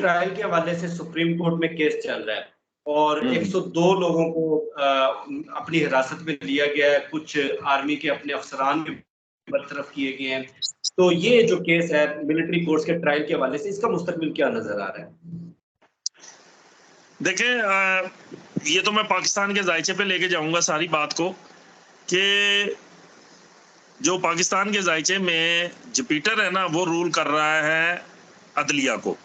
Trial के हवाले से सुप्रीम कोर्ट में केस चल रहा है और 102 लोगों को अपनी हिरासत में लिया गया है, कुछ आर्मी के अपने अफसरान भी बरतरफ किए गए हैं। तो ये जो केस है मिलिट्री कोर्ट्स के ट्रायल के हवाले से, इसका मुस्तकबिल क्या नजर आ रहा है? देखें, ये तो मैं पाकिस्तान के जायचे पे लेके जाऊंगा सारी बात को कि जो पाकिस्तान के जायचे में जुपिटर है ना, वो रूल कर रहा है अदलिया को,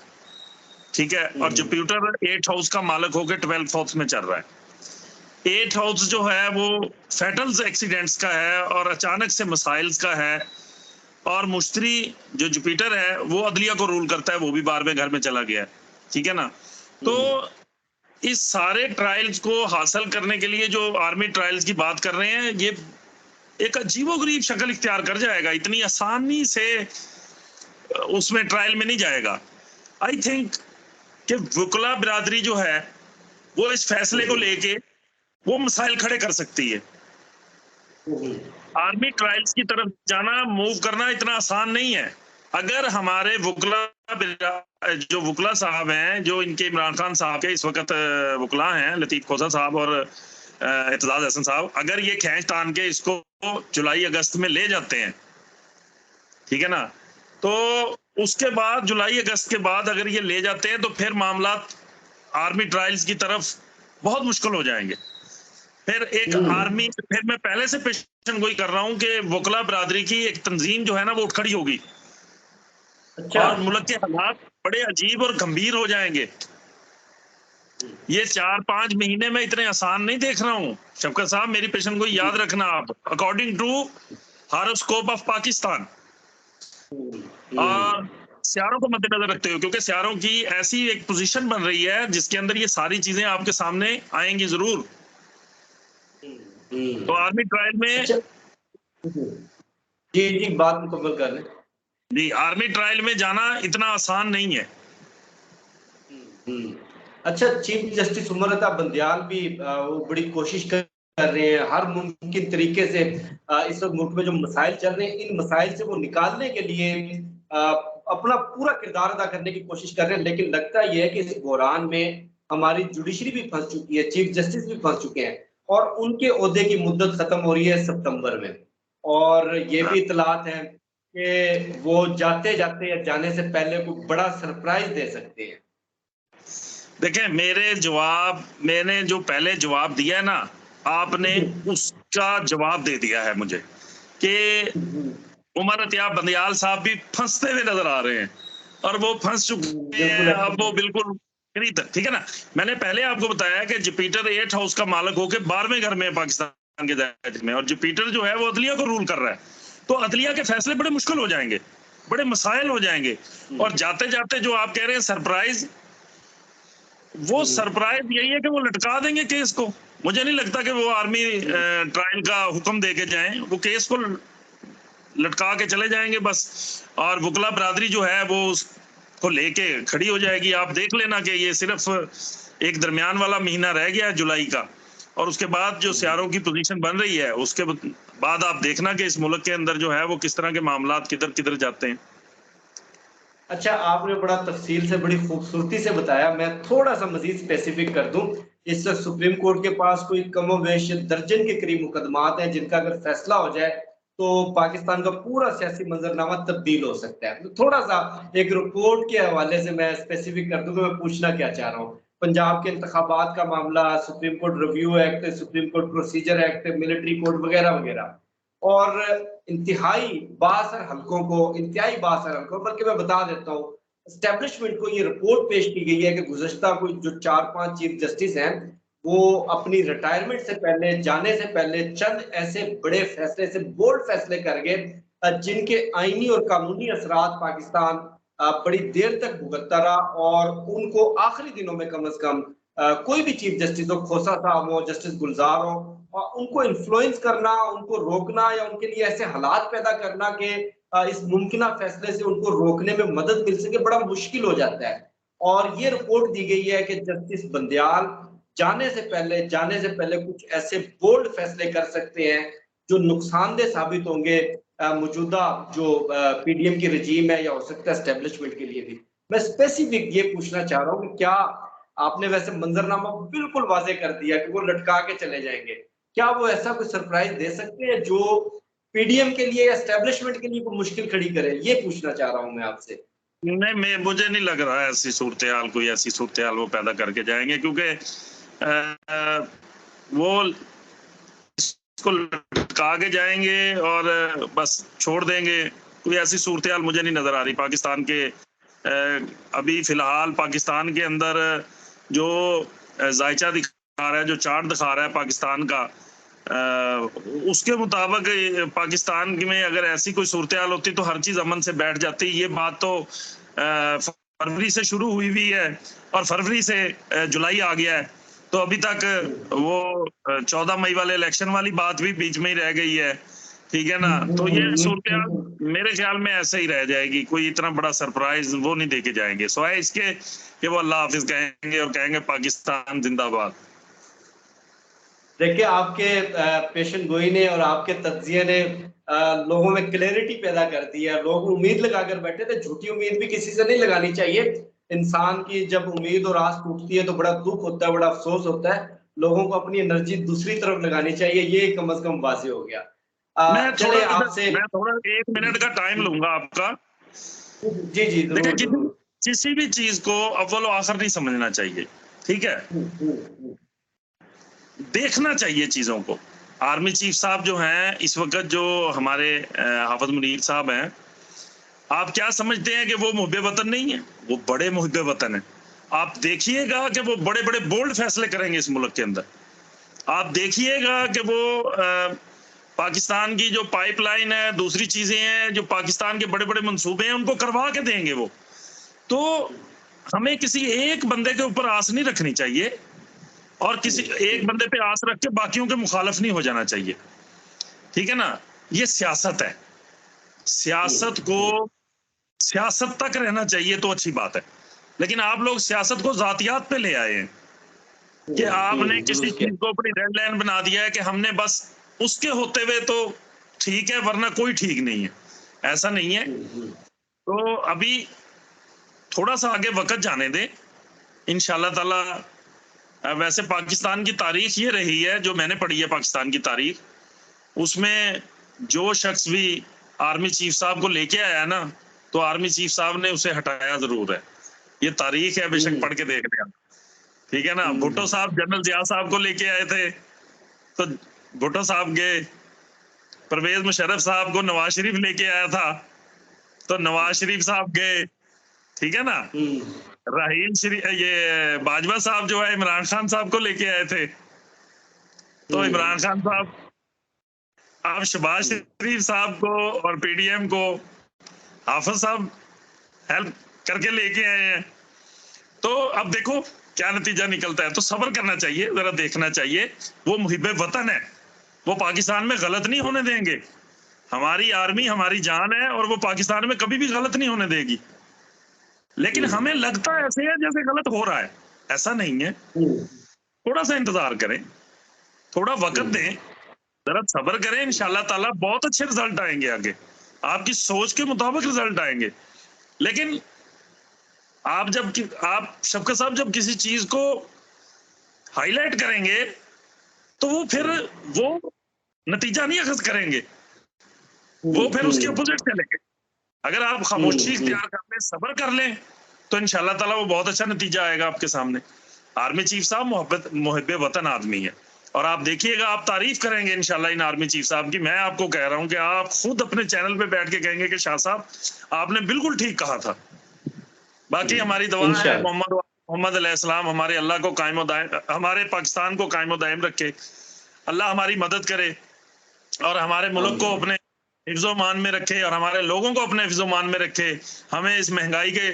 ठीक है। और जुपिटर 8th हाउस का मालिक होकर 12th हाउस में चल रहा है। 8th हाउस जो है वो फैटल्स एक्सीडेंट्स का है और अचानक से मसाइल्स का है। और मुश्तरी जो जुपिटर है वो अदलिया को रूल करता है, वो भी 12वें घर में चला गया है, ठीक है ना। तो इस सारे ट्रायल्स को हासिल करने के लिए जो आर्मी ट्रायल्स की बात कर रहे हैं, ये एक अजीबोगरीब शक्ल इख्तियार कर जाएगा, इतनी आसानी से उसमें ट्रायल में नहीं जाएगा। आई थिंक कि वकला बिरादरी जो है वो इस फैसले को लेके वो मसाइल खड़े कर सकती है। आर्मी ट्रायल्स की तरफ जाना, मूव करना इतना आसान नहीं है। अगर हमारे जो वकला साहब हैं, जो इनके इमरान खान साहब के इस वक्त वकला हैं, लतीफ खोसा साहब और एतजाज हसन साहब, अगर ये खींच तान के इसको जुलाई अगस्त में ले जाते हैं, ठीक है ना, तो उसके बाद जुलाई अगस्त के बाद अगर ये ले जाते हैं तो फिर मामला आर्मी ट्रायल्स की तरफ बहुत मुश्किल हो जाएंगे। फिर एक आर्मी, फिर मैं पहले से पेशन गोई कर रहा हूं कि वकला बरादरी की एक तंजीम जो है ना वो उठ खड़ी होगी। अच्छा। और मुल्क के हालात बड़े अजीब और गंभीर हो जाएंगे। ये 4-5 महीने में इतने आसान नहीं देख रहा हूं शफकत साहब, मेरी पेशन गोई याद रखना आप, according to horoscope of Pakistan. और सियारों को मद्देनजर रखते हुए, क्योंकि सियारों की ऐसी एक पोजीशन बन रही है जिसके अंदर ये सारी चीजें आपके सामने आएंगी जरूर। तो आर्मी ट्रायल में जी बात मुकम्मल कर लें। जी, आर्मी ट्रायल में जाना इतना आसान नहीं है। अच्छा, चीफ जस्टिस उमर अता बंदियाल भी वो बड़ी कोशिश कर रहे हैं हर मुमकिन तरीके से। इस वक्त मुल्क में जो मसाइल चल रहे हैं, इन मसाइल से वो निकालने के लिए अपना पूरा किरदार अदा करने की कोशिश कर रहे हैं। लेकिन लगता यह है कि इस बहरान में हमारी जुडिशरी भी फंस चुकी है, चीफ जस्टिस भी फंस चुके हैं और उनके ओहदे की मुद्दत खत्म हो रही है सितंबर में। और ये भी इतलात है कि वो जाते जाते या जाने से पहले कोई बड़ा सरप्राइज दे सकते हैं। देखें, मैंने जो पहले जवाब दिया है ना, आपने उसका जवाब दे दिया है मुझे कि उमर अता बंदियाल साहब भी फंसते हुए नजर आ रहे हैं और वो फंस चुके हैं। अब वो बिल्कुल, ठीक है ना। मैंने पहले आपको बताया कि जुपिटर 8th हाउस का मालिक होकर 12वें घर में पाकिस्तान के दायरे में, और जुपिटर जो है वो अदलिया को रूल कर रहा है। तो अदलिया के फैसले बड़े मुश्किल हो जाएंगे, बड़े मसाइल हो जाएंगे। और जाते जाते जो आप कह रहे हैं सरप्राइज, वो सरप्राइज यही है कि वो लटका देंगे केस को। मुझे नहीं लगता कि वो आर्मी ट्रायल का हुक्म दे के जाएं, वो केस को लटका के चले जाएंगे बस। और वकला बरादरी जो है वो उसको लेके खड़ी हो जाएगी। आप देख लेना कि ये सिर्फ एक दरमियान वाला महीना रह गया है जुलाई का, और उसके बाद जो सियारों की पोजीशन बन रही है उसके बाद आप देखना कि इस मुल्क के अंदर जो है वो किस तरह के मामलात किधर किधर जाते हैं। अच्छा, आपने बड़ा तफसील से, बड़ी खूबसूरती से बताया। मैं थोड़ा सा मजीद स्पेसिफिक कर दूं, इस वक्त सुप्रीम कोर्ट के पास कोई कमोवेश दर्जन के करीब मुकदमात हैं जिनका अगर फैसला हो जाए तो पाकिस्तान का पूरा सियासी मंजरनामा तब्दील हो सकता है। तो थोड़ा सा एक रिपोर्ट के हवाले से मैं स्पेसिफिक कर दूं कि मैं पूछना क्या चाह रहा हूँ। पंजाब के इंतखाबात का मामला, supreme court review act, supreme court procedure act, military code वगैरह वगैरह, और इंतहाई बासर हल्कों को, इंतहाई बासर हल्कों, बल्कि मैं बता देता हूँ एस्टेब्लिशमेंट को ये रिपोर्ट पेश की गई है कि गुज़श्ता कोई जो 4-5 चीफ जस्टिस हैं वो अपनी रिटायरमेंट से पहले, जाने से पहले चंद ऐसे बड़े फैसले, से बोल्ड फैसले कर गए जिनके आईनी और कानूनी असरात पाकिस्तान बड़ी देर तक भुगतता रहा। और उनको आखिरी दिनों में कम से कम कोई भी चीफ जस्टिस हो, खोसा साहब हो, जस्टिस गुलजार हो, उनको इन्फ्लुएंस करना, उनको रोकना या उनके लिए ऐसे हालात पैदा करना कि इस मुमकिना फैसले से उनको रोकने में मदद मिल सके, बड़ा मुश्किल हो जाता है। और ये रिपोर्ट दी गई है कि जस्टिस बंदियाल जाने से पहले कुछ ऐसे बोल्ड फैसले कर सकते हैं जो नुकसानदेह साबित होंगे मौजूदा जो पीडीएम की रजीम है, या हो सकता है एस्टेब्लिशमेंट के लिए भी। मैं स्पेसिफिक ये पूछना चाह रहा हूँ कि क्या आपने वैसे मंजरनामा बिल्कुल वाज़ेह कर दिया कि वो लटका के चले जाएंगे, क्या वो ऐसा कोई सरप्राइज दे सकते हैं जो पीडीएम के लिए, एस्टेब्लिशमेंट के लिए कोई मुश्किल खड़ी करे? ये पूछना चाह रहा हूँ मैं आपसे। नहीं, मैं मुझे नहीं लग रहा है ऐसी सूरत-ए-हाल, कोई ऐसी सूरत-ए-हाल वो पैदा करके जाएँगे, क्योंकि वो इसको लटका के जाएँगे और बस छोड़ देंगे। कोई ऐसी सूरत-ए-हाल मुझे नहीं नज़र आ रही। पाकिस्तान के अभी फ़िलहाल पाकिस्तान के अंदर जो ज़ायचा दिखा रहा है, जो चार्ट दिखा रहा है पाकिस्तान का, उसके मुताबिक पाकिस्तान में अगर ऐसी कोई सूरत-ए-हाल होती तो हर चीज़ अमन से बैठ जाती। ये बात तो फरवरी से शुरू हुई हुई है और फरवरी से जुलाई आ गया है, तो अभी तक वो 14 मई वाले इलेक्शन वाली बात भी बीच में ही रह गई है, ठीक है ना? तो ये सूरत-ए-हाल मेरे ख्याल में ऐसे ही रह जाएगी, कोई इतना बड़ा सरप्राइज़ वो नहीं देके जाएँगे, सिवाय इसके कि वो अल्लाह हाफ़िज़ कहेंगे और कहेंगे पाकिस्तान ज़िंदाबाद। देखिए, आपके पेशन गोई ने और आपके तज्ज़िये ने लोगों में क्लैरिटी पैदा कर दी है। लोग उम्मीद लगाकर बैठे थे, झूठी उम्मीद भी किसी से नहीं लगानी चाहिए। इंसान की जब उम्मीद और आस टूटती है तो बड़ा दुःख होता है, बड़ा अफ़सोस होता है। लोगों को अपनी एनर्जी दूसरी तरफ लगानी चाहिए, ये कम से कम वाज़ेह हो गया। चलिए आपसे मैं थोड़ा 1 मिनट का टाइम लूँगा आपका। जी, जी, देखिए, ज़रूर, ज़रूर। किसी भी चीज़ को अव्वल व आखिर नहीं समझना चाहिए, ठीक है? देखना चाहिए चीज़ों को। आर्मी चीफ साहब जो हैं, इस वक़्त जो हमारे हाफ़िज़ मुनीर साहब हैं, आप क्या समझते हैं कि वो मुहिब्बे वतन नहीं है? वो बड़े मुहिब्बे वतन हैं। आप देखिएगा कि वो बड़े-बड़े बोल्ड फैसले करेंगे इस मुल्क के अंदर। आप देखिएगा कि वो पाकिस्तान की जो पाइपलाइन है, दूसरी चीज़ें हैं, जो पाकिस्तान के बड़े-बड़े मंसूबे हैं, उनको करवा के देंगे वो। तो हमें किसी एक बंदे के ऊपर आस नहीं रखनी चाहिए और किसी एक बंदे पे आस रख के बाकियों के मुखालिफ नहीं हो जाना चाहिए, ठीक है ना? ये सियासत है। सियासत को सियासत तक रहना चाहिए तो अच्छी बात है, लेकिन आप लोग सियासत को ज़ातियात पे ले आए हैं कि आपने किसी दुरुस्त किया। चीज़ को अपनी रेड लाइन बना दिया है कि हमने बस उसके होते हुए तो ठीक है, वरना कोई ठीक नहीं है। ऐसा नहीं है। तो अभी थोड़ा-सा आगे वक़्त जाने दें, इंशाअल्लाह ताला। वैसे पाकिस्तान की तारीख ये रही है, जो मैंने पढ़ी है पाकिस्तान की तारीख, उसमें जो शख्स भी आर्मी चीफ साहब को लेके आया ना, तो आर्मी चीफ साहब ने उसे हटाया ज़रूर है। ये तारीख है, बेशक पढ़ के देख लें आप, ठीक है ना? भुट्टो साहब जनरल ज़िया साहब को लेके आए थे, तो भुट्टो साहब गए। परवेज़ मुशर्रफ साहब को नवाज शरीफ लेके आया था, तो नवाज शरीफ साहब गए, ठीक है ना? राहील शरीफ ये बाजवा साहब जो है इमरान खान साहब को लेके आए थे, तो इमरान खान साहब अब शहबाज शरीफ साहब को और पीडीएम को हाफिज साहब हेल्प करके लेके आए हैं। तो अब देखो क्या नतीजा निकलता है। तो सब्र करना चाहिए, जरा देखना चाहिए। वो मुहिब्बे वतन है, वो पाकिस्तान में गलत नहीं होने देंगे। हमारी आर्मी हमारी जान है और वो पाकिस्तान में कभी भी गलत नहीं होने देगी। लेकिन हमें लगता ऐसे है जैसे गलत हो रहा है, ऐसा नहीं है। थोड़ा सा इंतजार करें, थोड़ा वक्त दें, जरा सब्र करें। इंशाल्लाह ताला बहुत अच्छे रिजल्ट आएंगे आगे, आपकी सोच के मुताबिक रिजल्ट आएंगे। लेकिन आप शफकत साहब जब किसी चीज को हाईलाइट करेंगे तो वो फिर वो नतीजा नहीं अखज़ करेंगे, वो फिर उसके अपोजिट चलेंगे। अगर आप खामोशी इख्तियार कर लें, सब्र कर लें, तो इंशाल्लाह ताला वो बहुत अच्छा नतीजा आएगा आपके सामने। आर्मी चीफ साहब मुहिब्बे वतन आदमी है और आप देखिएगा, आप तारीफ करेंगे इंशाल्लाह इन आर्मी चीफ साहब की। मैं आपको कह रहा हूं कि आप खुद अपने चैनल पे बैठ के कहेंगे कि शाह साहब आपने बिल्कुल ठीक कहा था। बाकी हमारी दुआ है मोहम्मद अलैहिस्सलाम हमारे अल्लाह को कायम दायम, हमारे पाकिस्तान को कायम दायम रखे, अल्लाह हमारी मदद करे और हमारे मुल्क को अपने हिफ्ज़ो-मान में रखे और हमारे लोगों को अपने हिफ्ज़ो-मान में रखे। हमें इस महंगाई के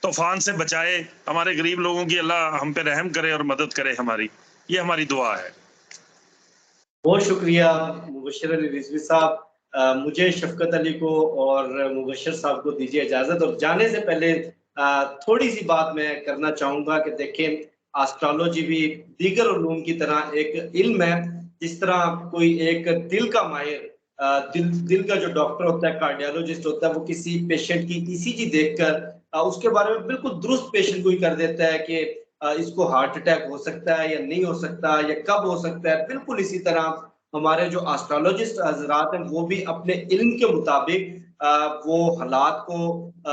तूफान से बचाए, हमारे गरीब लोगों की अल्लाह हम पे रहम करे और मदद करे हमारी। ये हमारी दुआ है। बहुत शुक्रिया मुबश्शिर अली रिजवी साहब। मुझे शफकत अली को और मुबश्शिर साहब को दीजिए इजाज़त। और जाने से पहले थोड़ी सी बात मैं करना चाहूँगा कि देखें, एस्ट्रोलॉजी भी दीगर उलूम की तरह एक इल्म है। जिस तरह कोई एक दिल का माहिर दिल का जो डॉक्टर होता है, कार्डियोलॉजिस्ट होता है, वो किसी पेशेंट की ईसीजी देखकर उसके बारे में बिल्कुल दुरुस्त पेशन गोई कर देता है कि इसको हार्ट अटैक हो सकता है या नहीं हो सकता, या कब हो सकता है। बिल्कुल इसी तरह हमारे जो एस्ट्रोलॉजिस्ट हजरात हैं वो भी अपने इल्म के मुताबिक वो हालात को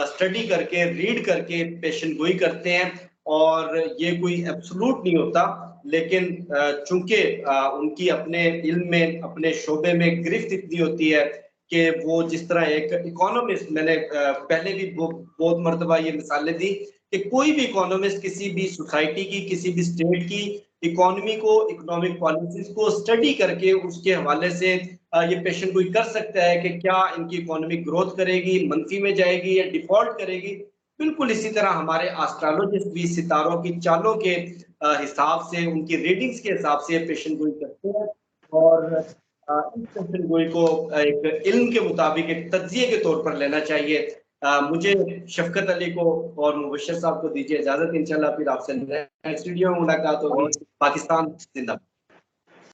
स्टडी करके, रीड करके पेशन गोई करते हैं, और ये कोई एब्सोल्यूट नहीं होता। लेकिन चूंकि उनकी अपने इल्म में, अपने शोबे में गिरफ्त इतनी होती है कि वो जिस तरह एक इकोनॉमिस्ट, मैंने पहले भी बहुत मर्तबा ये मिसालें दी कि कोई भी इकोनॉमिस्ट किसी भी सोसाइटी की, किसी भी स्टेट की इकोनॉमी को, इकोनॉमिक पॉलिसीज को स्टडी करके उसके हवाले से ये पेशन गोई कर सकता है कि क्या इनकी इकोनॉमिक ग्रोथ करेगी, मंफी में जाएगी या डिफॉल्ट करेगी। बिल्कुल इसी तरह हमारे एस्ट्रोलॉजिस्ट भी सितारों की चालों के हिसाब से, उनकी रीडिंग्स के हिसाब से पेशन गोई करते हैं, और इस पेशन गोई को एक इल्म के मुताबिक एक तज्जिए के तौर पर लेना चाहिए। मुझे शफकत अली को और मुबशर साहब को दीजिए इजाजत। इंशाल्लाह फिर आपसे नेक्स्ट वीडियो में मुलाकात होगी। पाकिस्तान जिंदाबाद।